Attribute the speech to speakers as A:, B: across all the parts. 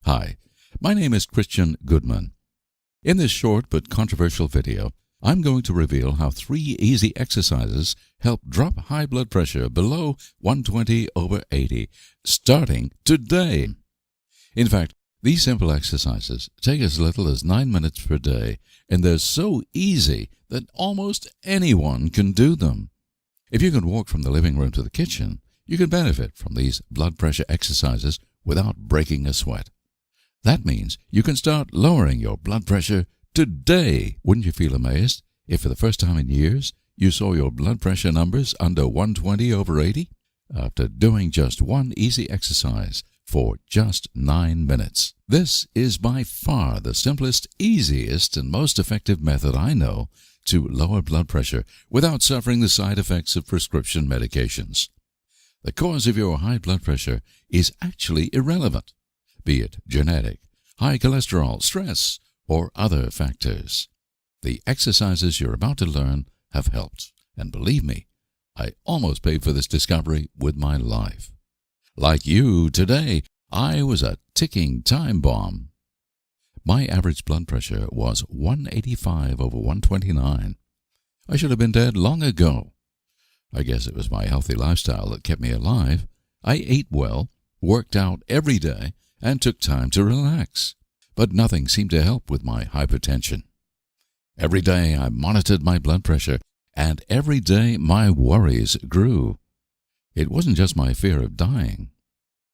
A: Hi, my name is Christian Goodman. In this short but controversial video, I'm going to reveal how 3 easy exercises help drop high blood pressure below 120/80, starting today. In fact, these simple exercises take as little as 9 minutes per day, and they're so easy that almost anyone can do them. If you can walk from the living room to the kitchen, you can benefit from these blood pressure exercises without breaking a sweat. That means you can start lowering your blood pressure today. Wouldn't you feel amazed if for the first time in years you saw your blood pressure numbers under 120/80 after doing just one easy exercise for just 9 minutes? This is by far the simplest, easiest, and most effective method I know to lower blood pressure without suffering the side effects of prescription medications. The cause of your high blood pressure is actually irrelevant, be it genetic, high cholesterol, stress, or other factors. The exercises you're about to learn have helped, and believe me, I almost paid for this discovery with my life. Like you today, I was a ticking time bomb. My average blood pressure was 185/129. I should have been dead long ago. I guess it was my healthy lifestyle that kept me alive. I ate well, worked out every day, and took time to relax. But nothing seemed to help with my hypertension. Every day I monitored my blood pressure, and every day my worries grew. It wasn't just my fear of dying.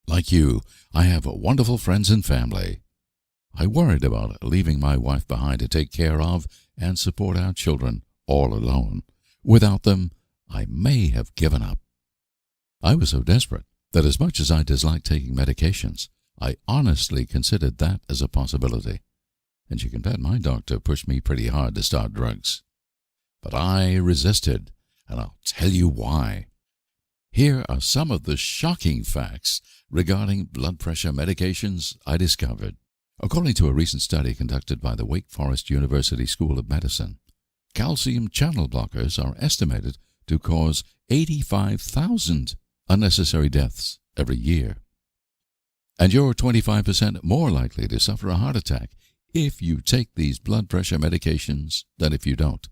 A: Like you, I have wonderful friends and family. I worried about leaving my wife behind to take care of and support our children all alone. Without them, I may have given up. I was so desperate that as much as I disliked taking medications, I honestly considered that as a possibility. And you can bet my doctor pushed me pretty hard to start drugs. But I resisted, and I'll tell you why. Here are some of the shocking facts regarding blood pressure medications I discovered. According to a recent study conducted by the Wake Forest University School of Medicine, calcium channel blockers are estimated to cause 85,000 unnecessary deaths every year. And you're 25% more likely to suffer a heart attack if you take these blood pressure medications than if you don't.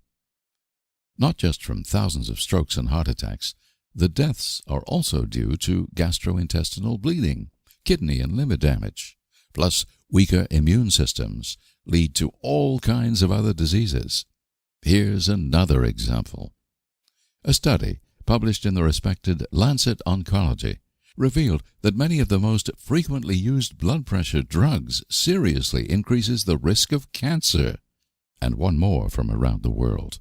A: Not just from thousands of strokes and heart attacks, the deaths are also due to gastrointestinal bleeding, kidney and liver damage, plus weaker immune systems lead to all kinds of other diseases. Here's another example. A study published in the respected Lancet Oncology revealed that many of the most frequently used blood pressure drugs seriously increases the risk of cancer. And one more from around the world.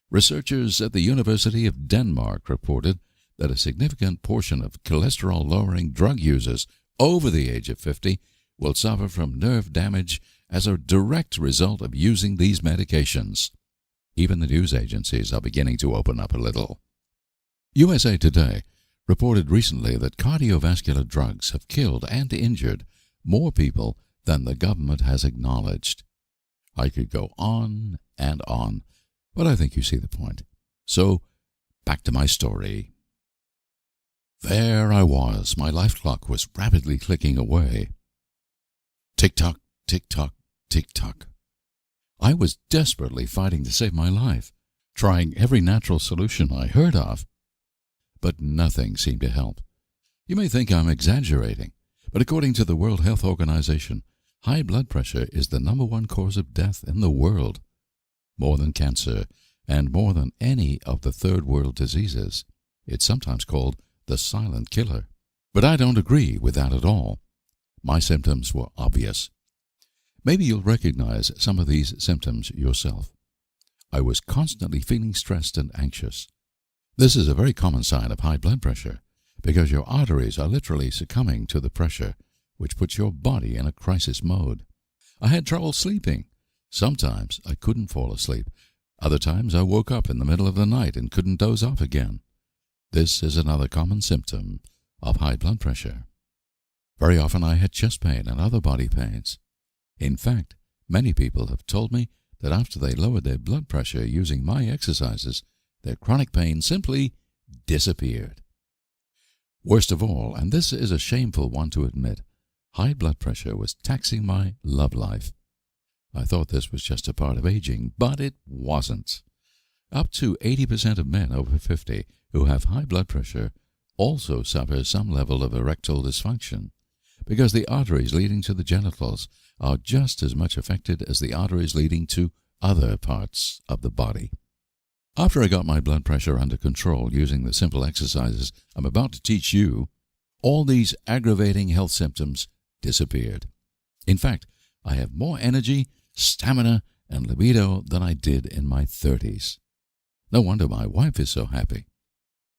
A: Researchers at the University of Denmark reported that a significant portion of cholesterol-lowering drug users over the age of 50 will suffer from nerve damage as a direct result of using these medications. Even the news agencies are beginning to open up a little. USA Today reported recently that cardiovascular drugs have killed and injured more people than the government has acknowledged. I could go on and on, but I think you see the point. So, back to my story. There I was. My life clock was rapidly clicking away. Tick-tock, tick-tock, tick-tock. I was desperately fighting to save my life, trying every natural solution I heard of. But nothing seemed to help. You may think I'm exaggerating, but according to the World Health Organization, high blood pressure is the #1 cause of death in the world. More than cancer, and more than any of the third world diseases. It's sometimes called the silent killer. But I don't agree with that at all. My symptoms were obvious. Maybe you'll recognize some of these symptoms yourself. I was constantly feeling stressed and anxious. This is a very common sign of high blood pressure because your arteries are literally succumbing to the pressure, which puts your body in a crisis mode. I had trouble sleeping. Sometimes I couldn't fall asleep. Other times I woke up in the middle of the night and couldn't doze off again. This is another common symptom of high blood pressure. Very often I had chest pain and other body pains. In fact, many people have told me that after they lowered their blood pressure using my exercises, their chronic pain simply disappeared. Worst of all, and this is a shameful one to admit, high blood pressure was taxing my love life. I thought this was just a part of aging, but it wasn't. Up to 80% of men over 50 who have high blood pressure also suffer some level of erectile dysfunction, because the arteries leading to the genitals are just as much affected as the arteries leading to other parts of the body. After I got my blood pressure under control using the simple exercises I'm about to teach you, all these aggravating health symptoms disappeared. In fact, I have more energy, stamina, and libido than I did in my 30s. No wonder my wife is so happy.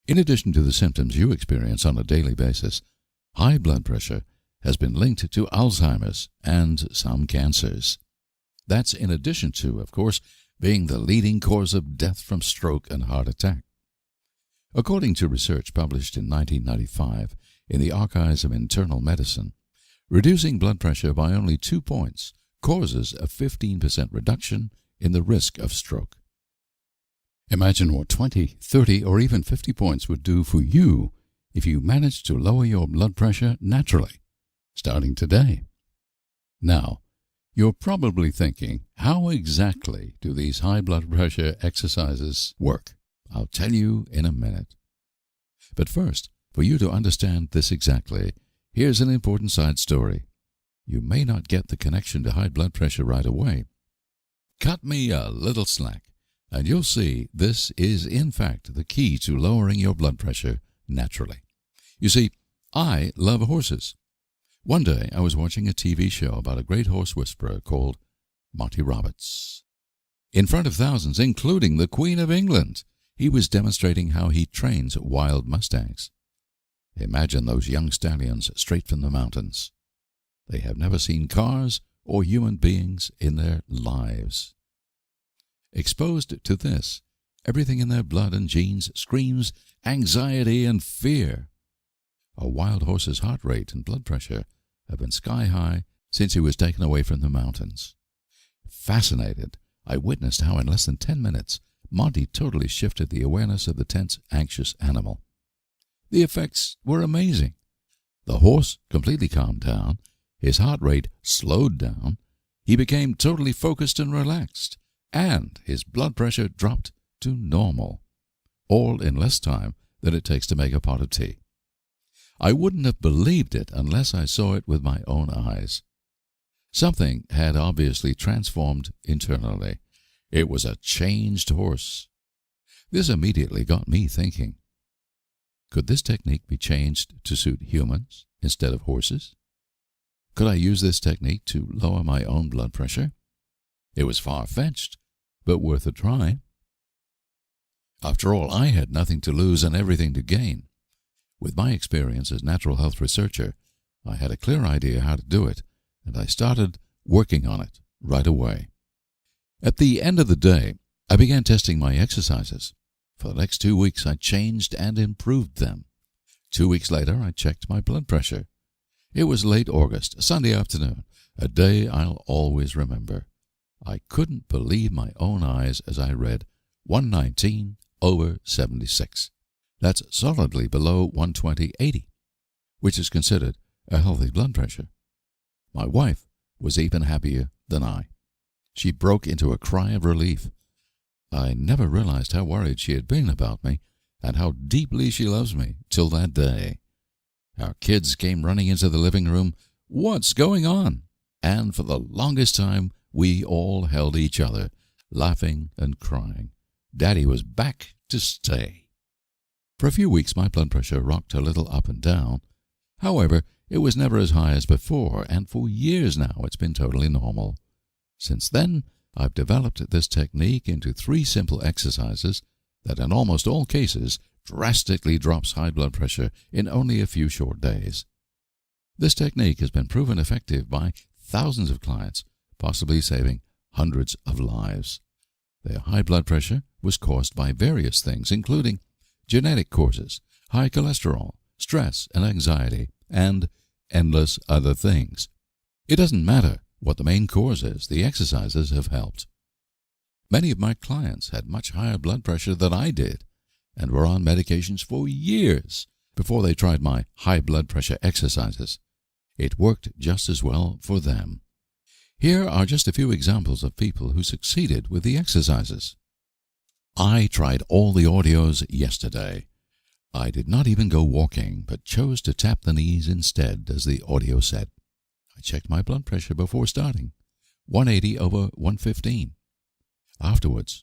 A: In addition to the symptoms you experience on a daily basis, high blood pressure has been linked to Alzheimer's and some cancers. That's in addition to, of course, being the leading cause of death from stroke and heart attack. According to research published in 1995 in the Archives of Internal Medicine, reducing blood pressure by only 2 points causes a 15% reduction in the risk of stroke. Imagine what 20, 30, or even 50 points would do for you if you managed to lower your blood pressure naturally, starting today. Now, you're probably thinking, how exactly do these high blood pressure exercises work? I'll tell you in a minute. But first, for you to understand this exactly, here's an important side story. You may not get the connection to high blood pressure right away. Cut me a little slack, and you'll see this is in fact the key to lowering your blood pressure naturally. You see, I love horses. One day I was watching a TV show about a great horse whisperer called Monty Roberts. In front of thousands, including the Queen of England, he was demonstrating how he trains wild mustangs. Imagine those young stallions straight from the mountains. They have never seen cars or human beings in their lives. Exposed to this, everything in their blood and genes screams anxiety and fear. A wild horse's heart rate and blood pressure have been sky high since he was taken away from the mountains. Fascinated, I witnessed how in less than 10 minutes, Monty totally shifted the awareness of the tense, anxious animal. The effects were amazing. The horse completely calmed down, his heart rate slowed down, he became totally focused and relaxed, and his blood pressure dropped to normal, all in less time than it takes to make a pot of tea. I wouldn't have believed it unless I saw it with my own eyes. Something had obviously transformed internally. It was a changed horse. This immediately got me thinking. Could this technique be changed to suit humans instead of horses? Could I use this technique to lower my own blood pressure? It was far-fetched, but worth a try. After all, I had nothing to lose and everything to gain. With my experience as natural health researcher, I had a clear idea how to do it, and I started working on it right away. At the end of the day, I began testing my exercises. For the next 2 weeks, I changed and improved them. 2 weeks later, I checked my blood pressure. It was late August, a Sunday afternoon, a day I'll always remember. I couldn't believe my own eyes as I read 119/76. That's solidly below 120/80, which is considered a healthy blood pressure. My wife was even happier than I. She broke into a cry of relief. I never realized how worried she had been about me and how deeply she loves me till that day. Our kids came running into the living room. "What's going on?" And for the longest time, we all held each other, laughing and crying. Daddy was back to stay. For a few weeks, my blood pressure rocked a little up and down. However, it was never as high as before, and for years now it's been totally normal. Since then, I've developed this technique into 3 simple exercises that in almost all cases drastically drops high blood pressure in only a few short days. This technique has been proven effective by thousands of clients, possibly saving hundreds of lives. Their high blood pressure was caused by various things, including genetic causes, high cholesterol, stress and anxiety, and endless other things. It doesn't matter what the main cause is, the exercises have helped. Many of my clients had much higher blood pressure than I did and were on medications for years before they tried my high blood pressure exercises. It worked just as well for them. Here are just a few examples of people who succeeded with the exercises. I tried all the audios yesterday. I did not even go walking, but chose to tap the knees instead, as the audio said. I checked my blood pressure before starting, 180 over 115. Afterwards,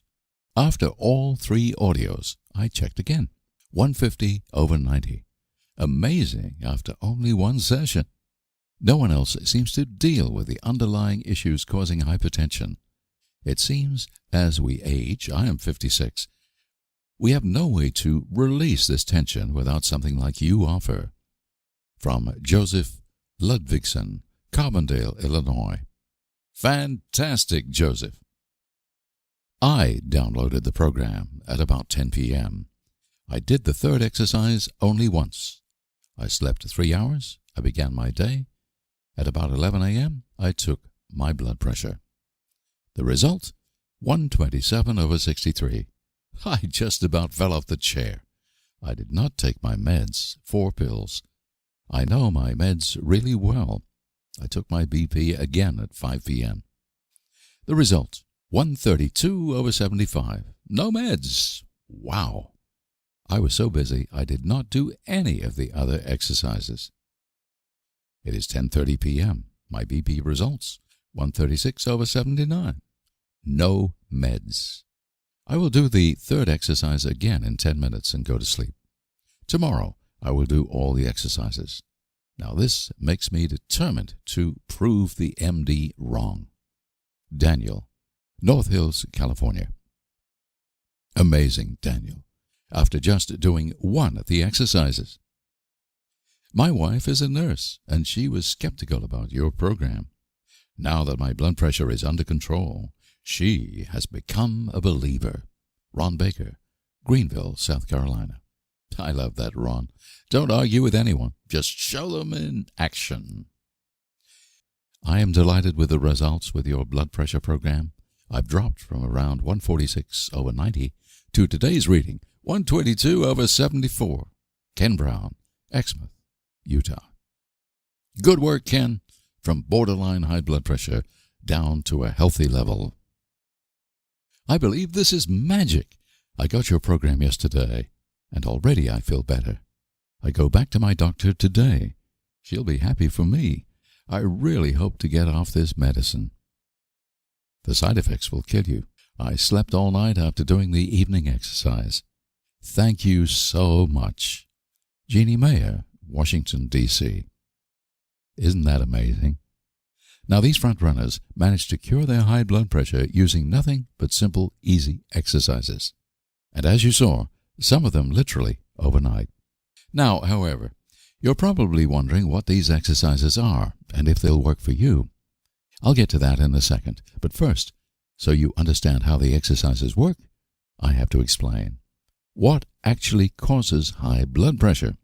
A: after all 3 audios, I checked again, 150 over 90. Amazing after only 1 session. No one else seems to deal with the underlying issues causing hypertension. It seems as we age, I am 56, we have no way to release this tension without something like you offer. From Joseph Ludvigson, Carbondale, Illinois. Fantastic, Joseph. I downloaded the program at about 10 p.m. I did the 3rd exercise only once. I slept 3 hours. I began my day. At about 11 a.m., I took my blood pressure. The result? 127 over 63. I just about fell off the chair. I did not take my meds, 4 pills. I know my meds really well. I took my BP again at 5 p.m. The result? 132 over 75. No meds. Wow. I was so busy I did not do any of the other exercises. It is 10:30 p.m. My BP results, 136 over 79. No meds. I will do the 3rd exercise again in 10 minutes and go to sleep. Tomorrow I will do all the exercises. Now this makes me determined to prove the MD wrong. Daniel, North Hills, California. Amazing, Daniel, after just doing 1 of the exercises. My wife is a nurse, and she was skeptical about your program. Now that my blood pressure is under control, she has become a believer. Ron Baker, Greenville, South Carolina. I love that, Ron. Don't argue with anyone. Just show them in action. I am delighted with the results with your blood pressure program. I've dropped from around 146 over 90 to today's reading, 122 over 74. Ken Brown, Exmouth, Utah. Good work, Ken. From borderline high blood pressure down to a healthy level. I believe this is magic. I got your program yesterday, and already I feel better. I go back to my doctor today. She'll be happy for me. I really hope to get off this medicine. The side effects will kill you. I slept all night after doing the evening exercise. Thank you so much. Jeannie Mayer, Washington, D.C. Isn't that amazing? Now, these front runners managed to cure their high blood pressure using nothing but simple, easy exercises. And as you saw, some of them literally overnight. Now, however, you're probably wondering what these exercises are and if they'll work for you. I'll get to that in a second, but first, so you understand how the exercises work, I have to explain. What actually causes high blood pressure?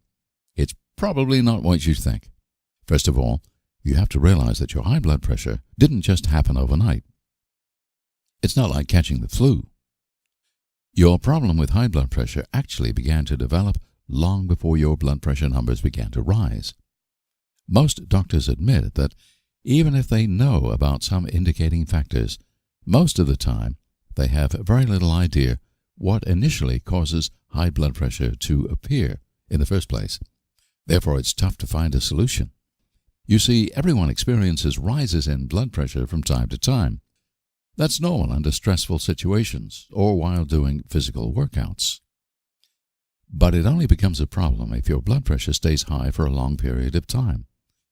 A: It's probably not what you think. First of all, you have to realize that your high blood pressure didn't just happen overnight. It's not like catching the flu. Your problem with high blood pressure actually began to develop long before your blood pressure numbers began to rise. Most doctors admit that even if they know about some indicating factors, most of the time they have very little idea what initially causes high blood pressure to appear in the first place. Therefore, it's tough to find a solution. You see, everyone experiences rises in blood pressure from time to time. That's normal under stressful situations or while doing physical workouts. But it only becomes a problem if your blood pressure stays high for a long period of time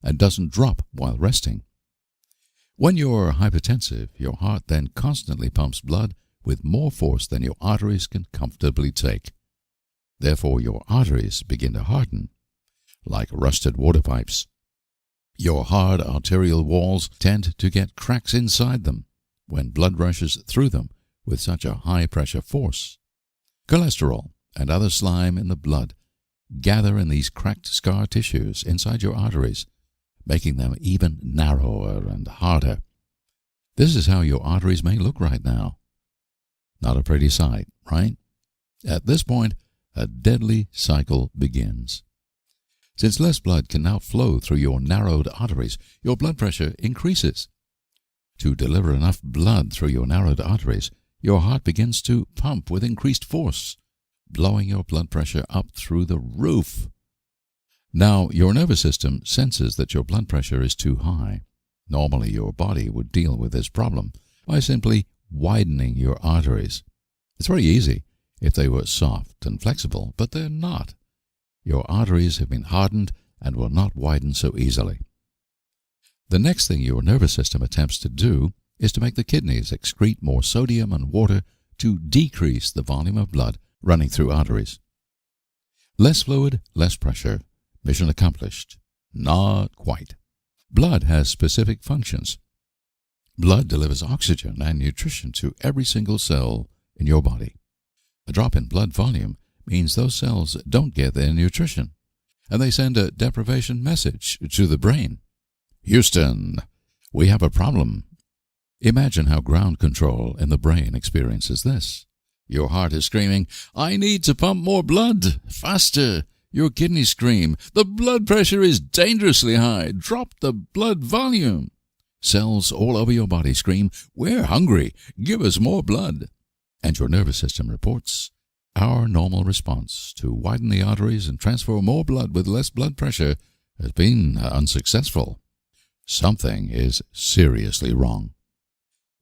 A: and doesn't drop while resting. When you're hypertensive, your heart then constantly pumps blood with more force than your arteries can comfortably take. Therefore, your arteries begin to harden, like rusted water pipes. Your hard arterial walls tend to get cracks inside them when blood rushes through them with such a high-pressure force. Cholesterol and other slime in the blood gather in these cracked scar tissues inside your arteries, making them even narrower and harder. This is how your arteries may look right now. Not a pretty sight, right? At this point, a deadly cycle begins. Since less blood can now flow through your narrowed arteries, your blood pressure increases. To deliver enough blood through your narrowed arteries, your heart begins to pump with increased force, blowing your blood pressure up through the roof. Now, your nervous system senses that your blood pressure is too high. Normally, your body would deal with this problem by simply widening your arteries. It's very easy if they were soft and flexible, but they're not. Your arteries have been hardened and will not widen so easily. The next thing your nervous system attempts to do is to make the kidneys excrete more sodium and water to decrease the volume of blood running through arteries. Less fluid, less pressure. Mission accomplished. Not quite. Blood has specific functions. Blood delivers oxygen and nutrition to every single cell in your body. A drop in blood volume means those cells don't get their nutrition, and they send a deprivation message to the brain. Houston, we have a problem. Imagine how ground control in the brain experiences this. Your heart is screaming, I need to pump more blood, faster. Your kidneys scream, the blood pressure is dangerously high, drop the blood volume. Cells all over your body scream, we're hungry, give us more blood. And your nervous system reports, our normal response to widen the arteries and transfer more blood with less blood pressure has been unsuccessful. Something is seriously wrong.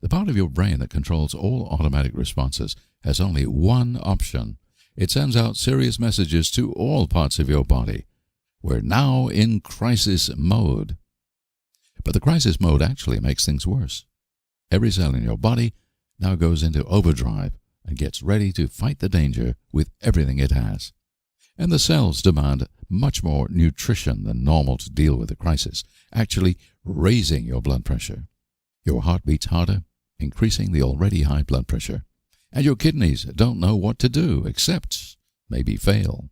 A: The part of your brain that controls all automatic responses has only one option. It sends out serious messages to all parts of your body. We're now in crisis mode. But the crisis mode actually makes things worse. Every cell in your body now goes into overdrive and gets ready to fight the danger with everything it has. And the cells demand much more nutrition than normal to deal with the crisis, actually raising your blood pressure. Your heart beats harder, increasing the already high blood pressure. And your kidneys don't know what to do except maybe fail.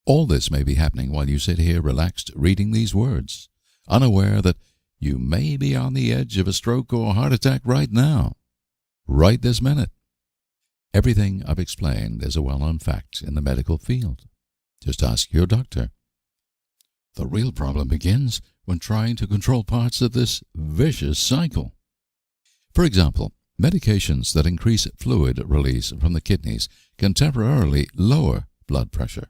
A: All this may be happening while you sit here relaxed reading these words, unaware that you may be on the edge of a stroke or heart attack right now, right this minute. Everything I've explained is a well-known fact in the medical field. Just ask your doctor. The real problem begins when trying to control parts of this vicious cycle. For example, medications that increase fluid release from the kidneys can temporarily lower blood pressure.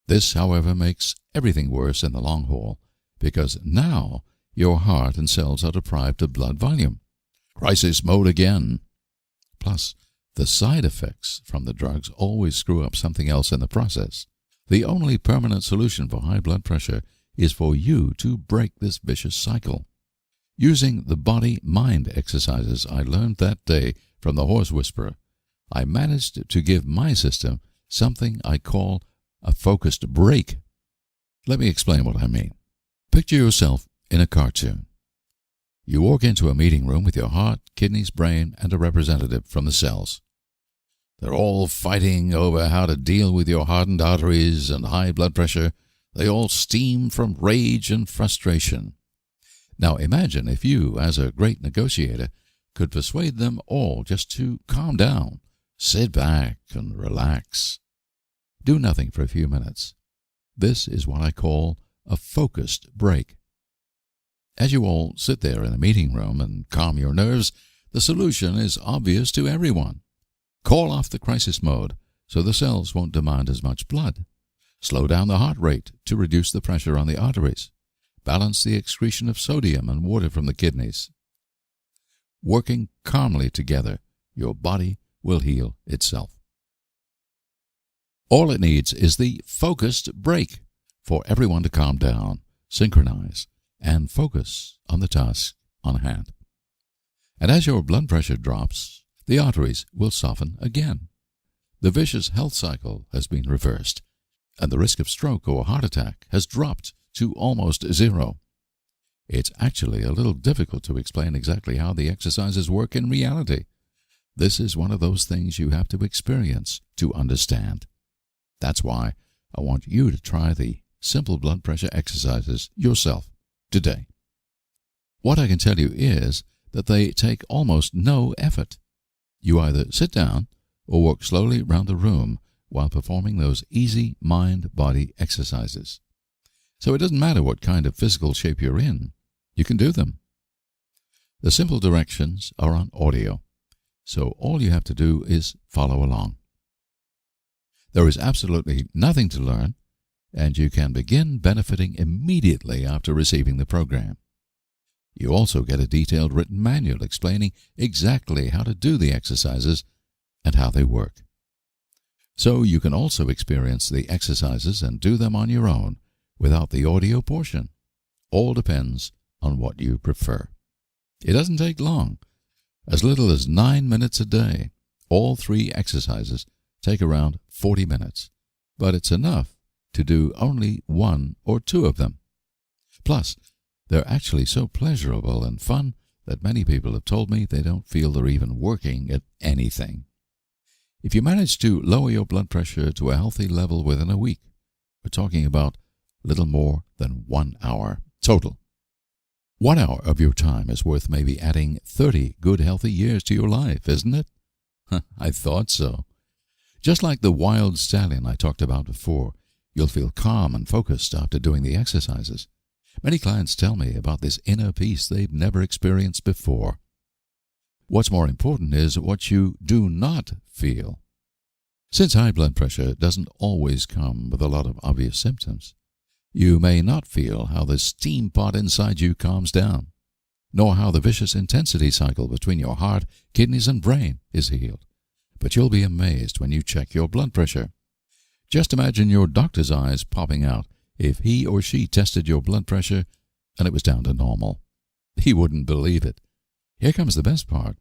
A: This, however, makes everything worse in the long haul, because now your heart and cells are deprived of blood volume. Crisis mode again. Plus, the side effects from the drugs always screw up something else in the process. The only permanent solution for high blood pressure is for you to break this vicious cycle. Using the body-mind exercises I learned that day from the horse whisperer, I managed to give my system something I call a focused break. Let me explain what I mean. Picture yourself in a cartoon. You walk into a meeting room with your heart, kidneys, brain, and a representative from the cells. They're all fighting over how to deal with your hardened arteries and high blood pressure. They all steam from rage and frustration. Now imagine if you, as a great negotiator, could persuade them all just to calm down, sit back, and relax. Do nothing for a few minutes. This is what I call a focused break. As you all sit there in the meeting room and calm your nerves, the solution is obvious to everyone. Call off the crisis mode so the cells won't demand as much blood. Slow down the heart rate to reduce the pressure on the arteries. Balance the excretion of sodium and water from the kidneys. Working calmly together, your body will heal itself. All it needs is the focused break for everyone to calm down, synchronize, and focus on the task on hand. And as your blood pressure drops, the arteries will soften again. The vicious health cycle has been reversed, and the risk of stroke or heart attack has dropped to almost zero. It's actually a little difficult to explain exactly how the exercises work in reality. This is one of those things you have to experience to understand. That's why I want you to try the simple blood pressure exercises yourself today. What I can tell you is that they take almost no effort. You either sit down or walk slowly round the room while performing those easy mind-body exercises. So it doesn't matter what kind of physical shape you're in, you can do them. The simple directions are on audio, so all you have to do is follow along. There is absolutely nothing to learn, and you can begin benefiting immediately after receiving the program. You also get a detailed written manual explaining exactly how to do the exercises and how they work. So you can also experience the exercises and do them on your own without the audio portion. All depends on what you prefer. It doesn't take long. As little as 9 minutes a day. All 3 exercises take around 40 minutes, but it's enough to do only 1 or 2 of them. Plus, they're actually so pleasurable and fun that many people have told me they don't feel they're even working at anything. If you manage to lower your blood pressure to a healthy level within a week, we're talking about little more than 1 hour total. 1 hour of your time is worth maybe adding 30 good healthy years to your life, isn't it? I thought so. Just like the wild stallion I talked about before, you'll feel calm and focused after doing the exercises. Many clients tell me about this inner peace they've never experienced before. What's more important is what you do not feel. Since high blood pressure doesn't always come with a lot of obvious symptoms, you may not feel how the steam pot inside you calms down, nor how the vicious intensity cycle between your heart, kidneys, and brain is healed. But you'll be amazed when you check your blood pressure. Just imagine your doctor's eyes popping out if he or she tested your blood pressure and it was down to normal. He wouldn't believe it. Here comes the best part.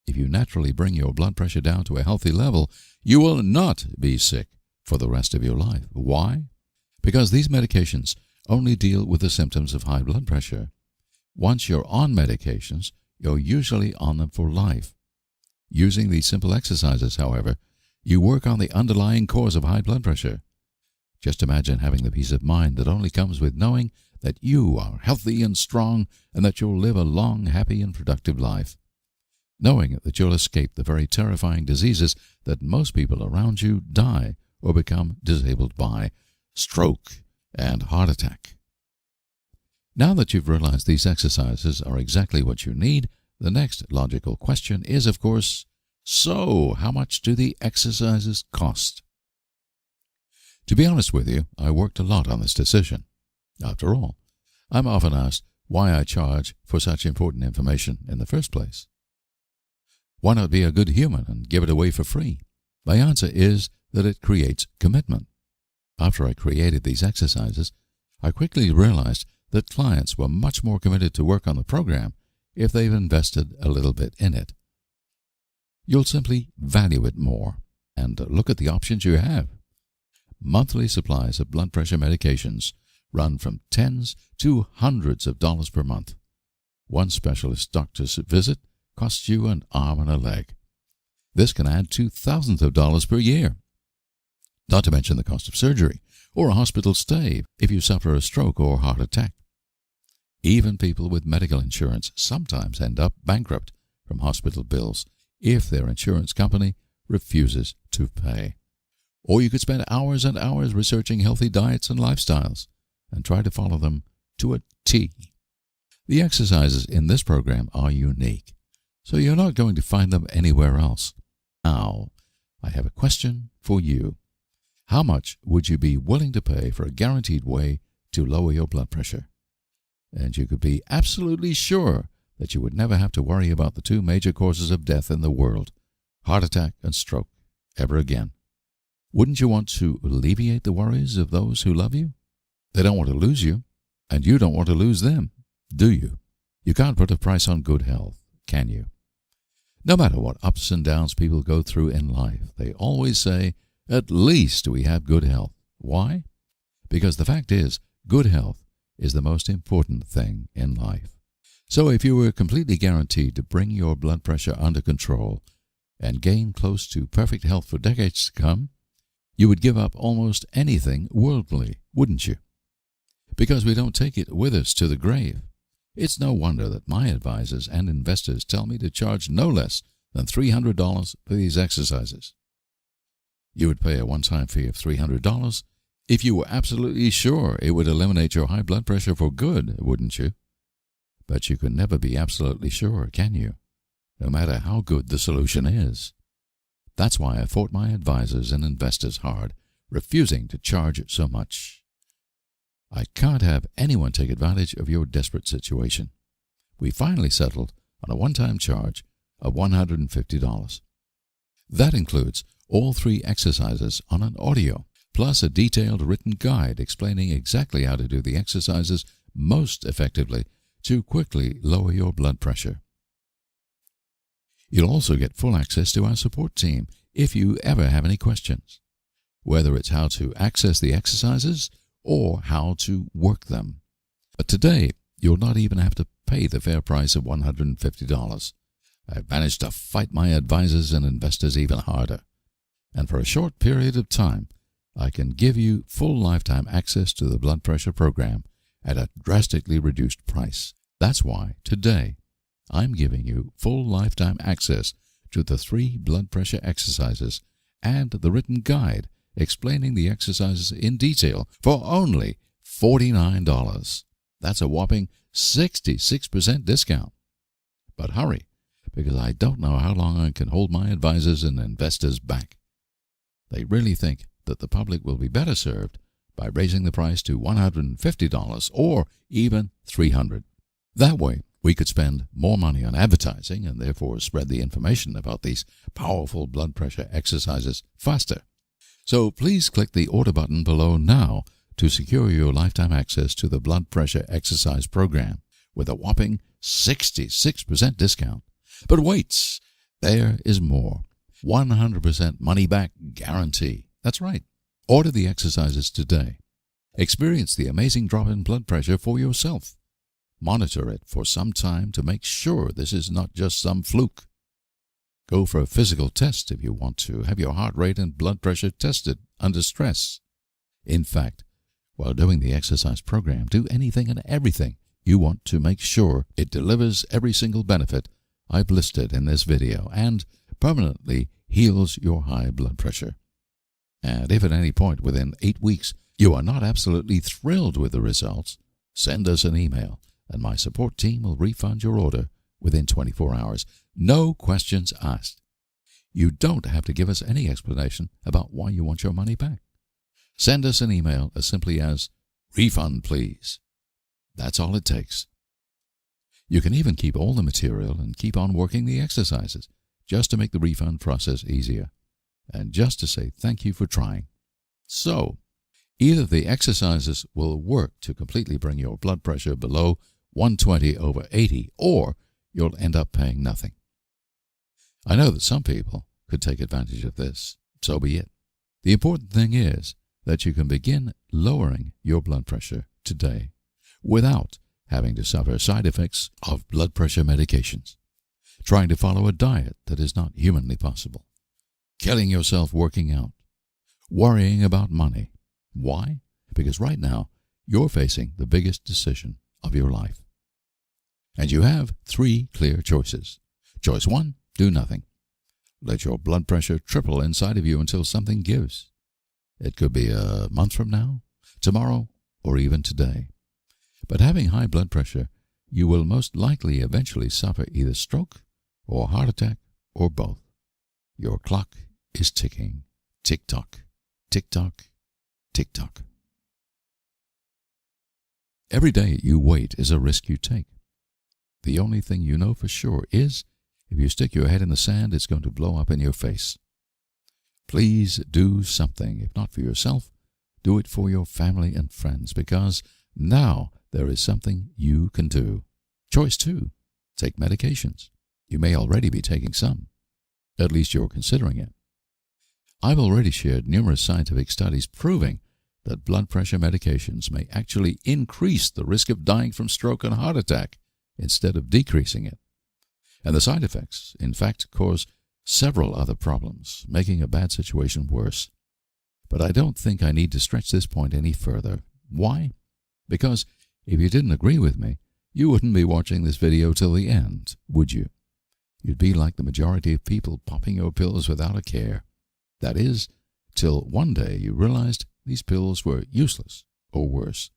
A: If you naturally bring your blood pressure down to a healthy level, you will not be sick for the rest of your life. Why? Because these medications only deal with the symptoms of high blood pressure. Once you're on medications, you're usually on them for life. Using these simple exercises, however, you work on the underlying cause of high blood pressure. Just imagine having the peace of mind that only comes with knowing that you are healthy and strong and that you'll live a long, happy, and productive life. Knowing that you'll escape the very terrifying diseases that most people around you die or become disabled by: stroke and heart attack. Now that you've realized these exercises are exactly what you need, the next logical question is, of course, so how much do the exercises cost? To be honest with you, I worked a lot on this decision. After all, I'm often asked why I charge for such important information in the first place. Why not be a good human and give it away for free? My answer is that it creates commitment. After I created these exercises, I quickly realized that clients were much more committed to work on the program if they've invested a little bit in it. You'll simply value it more and look at the options you have. Monthly supplies of blood pressure medications run from tens to hundreds of dollars per month. One specialist doctor's visit costs you an arm and a leg. This can add to thousands of dollars per year. Not to mention the cost of surgery or a hospital stay if you suffer a stroke or heart attack. Even people with medical insurance sometimes end up bankrupt from hospital bills if their insurance company refuses to pay. Or you could spend hours and hours researching healthy diets and lifestyles and try to follow them to a T. The exercises in this program are unique, so you're not going to find them anywhere else. Now, I have a question for you. How much would you be willing to pay for a guaranteed way to lower your blood pressure? And you could be absolutely sure that you would never have to worry about the 2 major causes of death in the world, heart attack and stroke, ever again. Wouldn't you want to alleviate the worries of those who love you? They don't want to lose you, and you don't want to lose them, do you? You can't put a price on good health, can you? No matter what ups and downs people go through in life, they always say, at least we have good health. Why? Because the fact is, good health is the most important thing in life. So if you were completely guaranteed to bring your blood pressure under control and gain close to perfect health for decades to come, you would give up almost anything worldly, wouldn't you? Because we don't take it with us to the grave. It's no wonder that my advisors and investors tell me to charge no less than $300 for these exercises. You would pay a one-time fee of $300 if you were absolutely sure it would eliminate your high blood pressure for good, wouldn't you? But you can never be absolutely sure, can you? No matter how good the solution is. That's why I fought my advisors and investors hard, refusing to charge so much. I can't have anyone take advantage of your desperate situation. We finally settled on a one-time charge of $150. That includes all 3 exercises on an audio, plus a detailed written guide explaining exactly how to do the exercises most effectively to quickly lower your blood pressure. You'll also get full access to our support team if you ever have any questions, whether it's how to access the exercises or how to work them. But today, you'll not even have to pay the fair price of $150. I've managed to fight my advisors and investors even harder. And for a short period of time, I can give you full lifetime access to the blood pressure program at a drastically reduced price. That's why today I'm giving you full lifetime access to the 3 blood pressure exercises and the written guide explaining the exercises in detail for only $49. That's a whopping 66% discount. But hurry, because I don't know how long I can hold my advisors and investors back. They really think that the public will be better served by raising the price to $150 or even $300. That way, we could spend more money on advertising and therefore spread the information about these powerful blood pressure exercises faster. So please click the order button below now to secure your lifetime access to the blood pressure exercise program with a whopping 66% discount. But wait, there is more. 100% money back guarantee. That's right. Order the exercises today. Experience the amazing drop in blood pressure for yourself. Monitor it for some time to make sure this is not just some fluke. Go for a physical test if you want to. Have your heart rate and blood pressure tested under stress. In fact, while doing the exercise program, do anything and everything you want to make sure it delivers every single benefit I've listed in this video and permanently heals your high blood pressure. And if at any point within 8 weeks you are not absolutely thrilled with the results, send us an email and my support team will refund your order within 24 hours. No questions asked. You don't have to give us any explanation about why you want your money back. Send us an email as simply as, "Refund, please." That's all it takes. You can even keep all the material and keep on working the exercises just to make the refund process easier and just to say thank you for trying. So, either the exercises will work to completely bring your blood pressure below 120/80 or you'll end up paying nothing. I know that some people could take advantage of this. So be it. The important thing is that you can begin lowering your blood pressure today without having to suffer side effects of blood pressure medications, trying to follow a diet that is not humanly possible, killing yourself working out, worrying about money. Why? Because right now you're facing the biggest decision of your life. And you have 3 clear choices. Choice 1, do nothing. Let your blood pressure triple inside of you until something gives. It could be a month from now, tomorrow, or even today. But having high blood pressure, you will most likely eventually suffer either stroke or heart attack or both. Your clock is ticking. Tick-tock, tick-tock, tick-tock. Every day you wait is a risk you take. The only thing you know for sure is if you stick your head in the sand, it's going to blow up in your face. Please do something. If not for yourself, do it for your family and friends, because now there is something you can do. Choice 2, take medications. You may already be taking some. At least you're considering it. I've already shared numerous scientific studies proving that blood pressure medications may actually increase the risk of dying from stroke and heart attack instead of decreasing it. And the side effects, in fact, cause several other problems, making a bad situation worse. But I don't think I need to stretch this point any further. Why? Because if you didn't agree with me, you wouldn't be watching this video till the end, would you? You'd be like the majority of people popping your pills without a care. That is, till one day you realized these pills were useless or worse,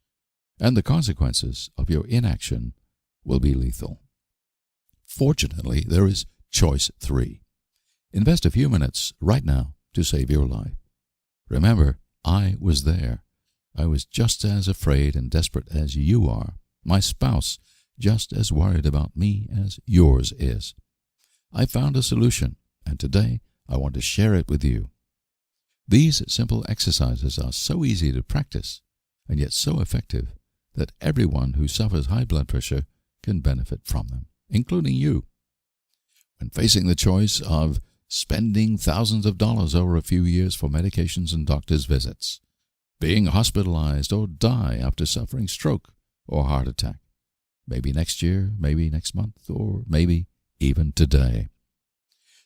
A: and the consequences of your inaction will be lethal. Fortunately, there is choice 3. Invest a few minutes right now to save your life. Remember, I was there. I was just as afraid and desperate as you are. My spouse just as worried about me as yours is. I found a solution, and today I want to share it with you. These simple exercises are so easy to practice, and yet so effective, that everyone who suffers high blood pressure can benefit from them, including you. When facing the choice of spending thousands of dollars over a few years for medications and doctor's visits, being hospitalized or die after suffering stroke or heart attack, maybe next year, maybe next month, or maybe even today.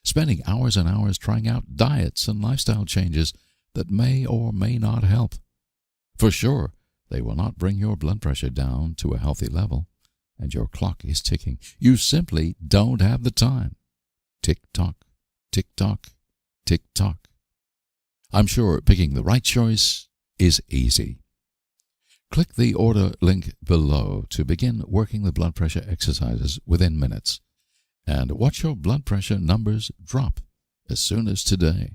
A: Spending hours and hours trying out diets and lifestyle changes that may or may not help. For sure, they will not bring your blood pressure down to a healthy level, and your clock is ticking. You simply don't have the time. Tick-tock, tick-tock, tick-tock. I'm sure picking the right choice is easy. Click the order link below to begin working the blood pressure exercises within minutes, and watch your blood pressure numbers drop as soon as today.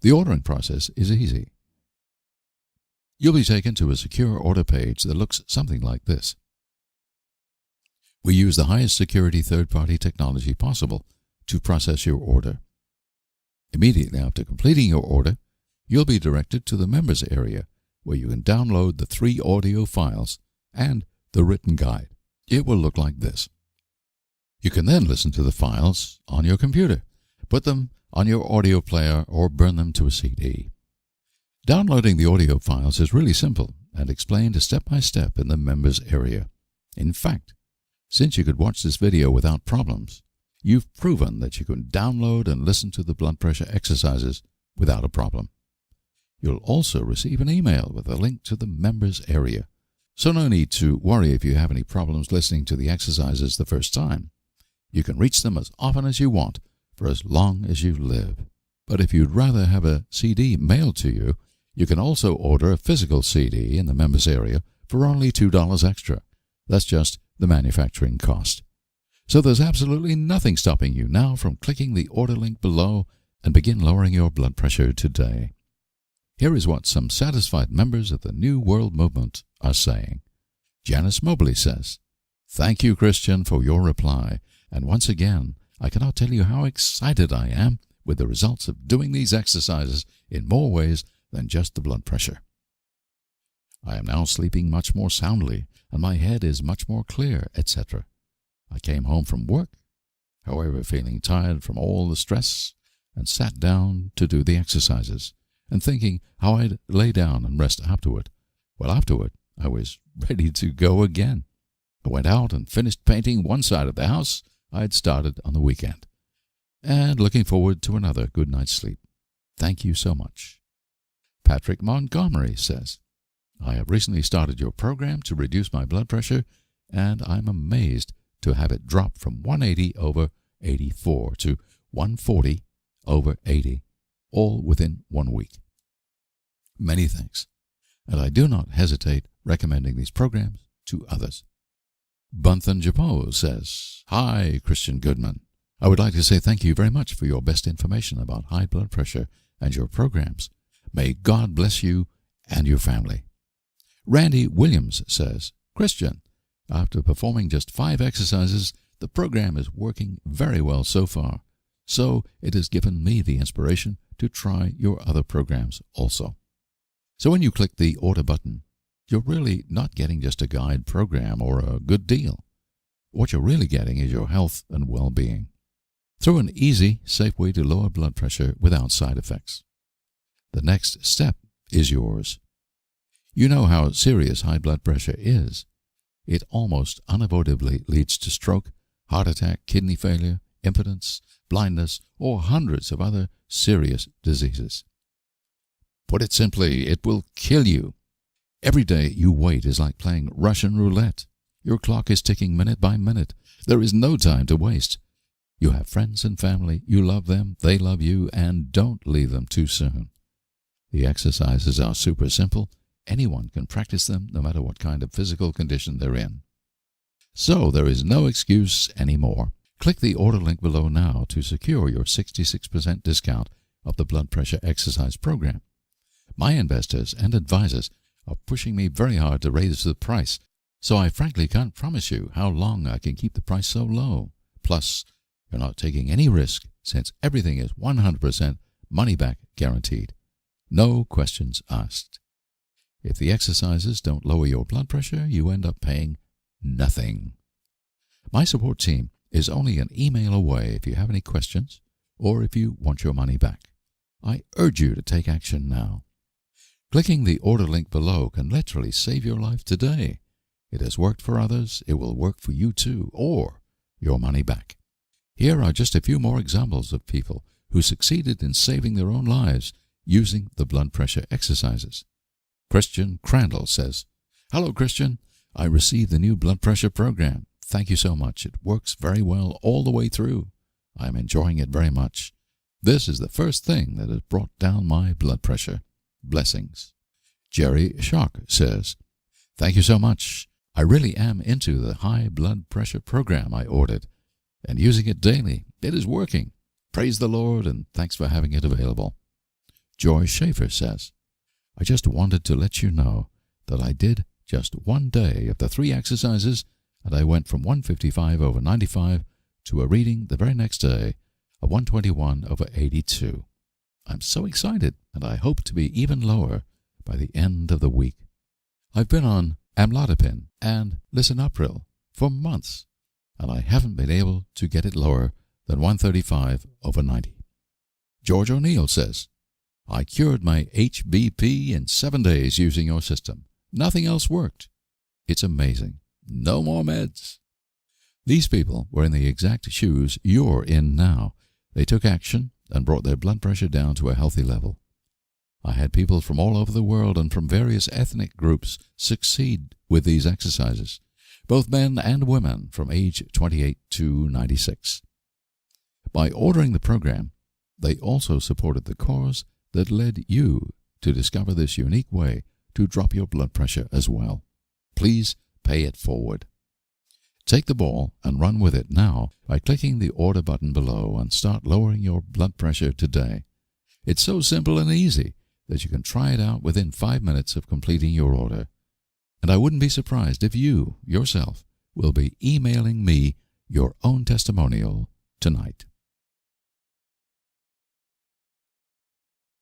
A: The ordering process is easy. You'll be taken to a secure order page that looks something like this. We use the highest security third-party technology possible to process your order. Immediately after completing your order, you'll be directed to the members area, where you can download the 3 audio files and the written guide. It will look like this. You can then listen to the files on your computer, put them on your audio player, or burn them to a CD. Downloading the audio files is really simple and explained step by step in the members area. In fact, since you could watch this video without problems, you've proven that you can download and listen to the blood pressure exercises without a problem. You'll also receive an email with a link to the members area, so no need to worry if you have any problems listening to the exercises the first time. You can reach them as often as you want for as long as you live. But if you'd rather have a CD mailed to you, you can also order a physical CD in the members area for only $2 extra. That's just the manufacturing cost. So there's absolutely nothing stopping you now from clicking the order link below and begin lowering your blood pressure today. Here is what some satisfied members of the New World Movement are saying. Janice Mobley says, "Thank you, Christian, for your reply. And once again, I cannot tell you how excited I am with the results of doing these exercises in more ways than just the blood pressure. I am now sleeping much more soundly, and my head is much more clear, etc. I came home from work, however, feeling tired from all the stress, and sat down to do the exercises, and thinking how I'd lay down and rest afterward. Well, afterward, I was ready to go again. I went out and finished painting one side of the house I had started on the weekend, and looking forward to another good night's sleep. Thank you so much." Patrick Montgomery says, "I have recently started your program to reduce my blood pressure, and I'm amazed to have it drop from 180 over 84 to 140 over 80, all within 1 week. Many thanks, and I do not hesitate recommending these programs to others." Bunthan Japo says, "Hi, Christian Goodman. I would like to say thank you very much for your best information about high blood pressure and your programs. May God bless you and your family." Randy Williams says, "Christian, after performing just 5 exercises, the program is working very well so far, so it has given me the inspiration to try your other programs also." So when you click the order button, you're really not getting just a guide program or a good deal. What you're really getting is your health and well-being, through an easy, safe way to lower blood pressure without side effects. The next step is yours. You know how serious high blood pressure is. It almost unavoidably leads to stroke, heart attack, kidney failure, impotence, blindness, or hundreds of other serious diseases. Put it simply, it will kill you. Every day you wait is like playing Russian roulette. Your clock is ticking minute by minute. There is no time to waste. You have friends and family. You love them, they love you, and don't leave them too soon. The exercises are super simple. Anyone can practice them no matter what kind of physical condition they're in. So there is no excuse anymore. Click the order link below now to secure your 66% discount of the blood pressure exercise program. My investors and advisors are pushing me very hard to raise the price, so I frankly can't promise you how long I can keep the price so low. Plus, you're not taking any risk since everything is 100% money back guaranteed. No questions asked. If the exercises don't lower your blood pressure, you end up paying nothing. My support team is only an email away if you have any questions or if you want your money back. I urge you to take action now. Clicking the order link below can literally save your life today. It has worked for others, it will work for you too, or your money back. Here are just a few more examples of people who succeeded in saving their own lives using the blood pressure exercises. Christian Crandall says, "Hello, Christian. I received the new blood pressure program. Thank you so much. It works very well all the way through. I am enjoying it very much. This is the first thing that has brought down my blood pressure. Blessings." Jerry Shock says, "Thank you so much. I really am into the high blood pressure program I ordered and using it daily. It is working. Praise the Lord and thanks for having it available." Joy Schaefer says, "I just wanted to let you know that I did just one day of the 3 exercises and I went from 155/95 to a reading the very next day of 121/82. I'm so excited and I hope to be even lower by the end of the week. I've been on amlodipine and lisinopril for months and I haven't been able to get it lower than 135/90. George O'Neill says, "I cured my HBP in 7 days using your system. Nothing else worked. It's amazing. No more meds." These people were in the exact shoes you're in now. They took action and brought their blood pressure down to a healthy level. I had people from all over the world and from various ethnic groups succeed with these exercises, both men and women from age 28 to 96. By ordering the program, they also supported the cause that led you to discover this unique way to drop your blood pressure as well. Please pay it forward. Take the ball and run with it now by clicking the order button below and start lowering your blood pressure today. It's so simple and easy that you can try it out within 5 minutes of completing your order. And I wouldn't be surprised if you, yourself, will be emailing me your own testimonial tonight.